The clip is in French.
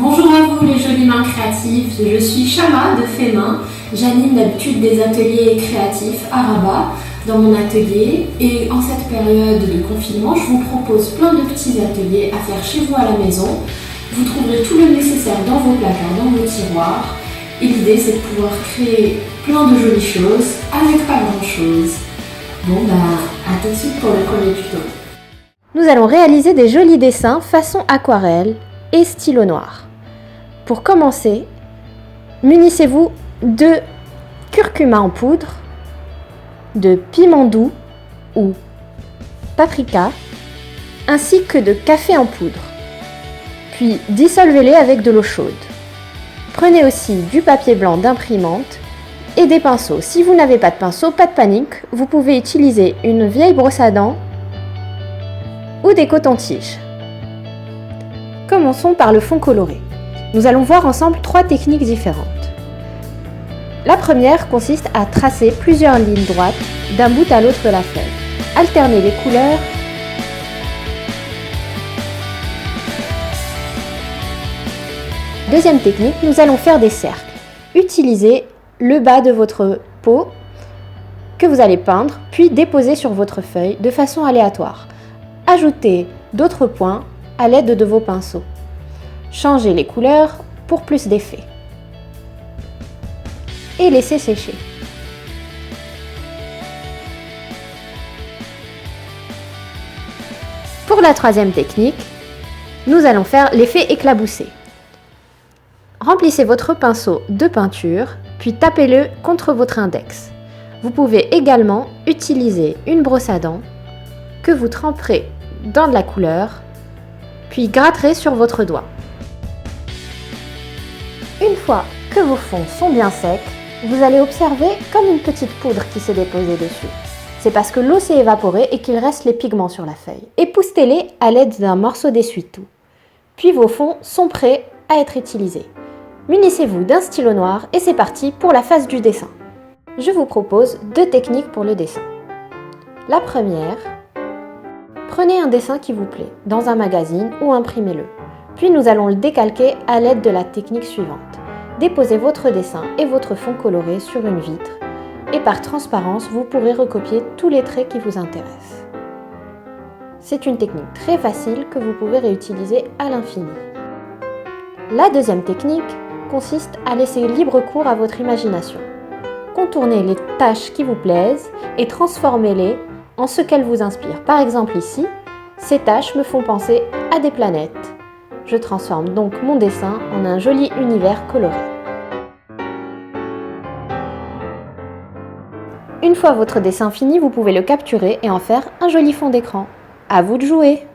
Bonjour à vous les jolies mains créatives, je suis Chama de Fait Main. J'anime d'habitude des ateliers créatifs à Rabat dans mon atelier et en cette période de confinement, je vous propose plein de petits ateliers à faire chez vous à la maison. Vous trouverez tout le nécessaire dans vos placards, dans vos tiroirs et l'idée c'est de pouvoir créer plein de jolies choses avec pas grand chose. Bon à tout de suite pour le premier tuto. Nous allons réaliser des jolis dessins façon aquarelle et stylo noir. Pour commencer, munissez-vous de curcuma en poudre, de piment doux ou paprika, ainsi que de café en poudre. Puis dissolvez-les avec de l'eau chaude. Prenez aussi du papier blanc d'imprimante et des pinceaux. Si vous n'avez pas de pinceau, pas de panique, vous pouvez utiliser une vieille brosse à dents ou des cotons-tiges. Commençons par le fond coloré. Nous allons voir ensemble 3 techniques différentes. La première consiste à tracer plusieurs lignes droites d'un bout à l'autre de la feuille. Alternez les couleurs. Deuxième technique, nous allons faire des cercles. Utilisez le bas de votre peau que vous allez peindre, puis déposer sur votre feuille de façon aléatoire. Ajoutez d'autres points à l'aide de vos pinceaux. Changez les couleurs pour plus d'effet. Et laissez sécher. Pour la troisième technique, nous allons faire l'effet éclaboussé. Remplissez votre pinceau de peinture, puis tapez-le contre votre index. Vous pouvez également utiliser une brosse à dents que vous tremperez dans de la couleur, puis gratterez sur votre doigt. Une fois que vos fonds sont bien secs, vous allez observer comme une petite poudre qui s'est déposée dessus. C'est parce que l'eau s'est évaporée et qu'il reste les pigments sur la feuille. Époussetez-les à l'aide d'un morceau d'essuie-tout. Puis vos fonds sont prêts à être utilisés. Munissez-vous d'un stylo noir et c'est parti pour la phase du dessin. Je vous propose 2 techniques pour le dessin. La première, prenez un dessin qui vous plaît dans un magazine ou imprimez-le. Puis nous allons le décalquer à l'aide de la technique suivante. Déposez votre dessin et votre fond coloré sur une vitre et par transparence, vous pourrez recopier tous les traits qui vous intéressent. C'est une technique très facile que vous pouvez réutiliser à l'infini. La deuxième technique consiste à laisser libre cours à votre imagination. Contournez les taches qui vous plaisent et transformez-les en ce qu'elles vous inspirent. Par exemple ici, ces taches me font penser à des planètes. Je transforme donc mon dessin en un joli univers coloré. Une fois votre dessin fini, vous pouvez le capturer et en faire un joli fond d'écran. À vous de jouer!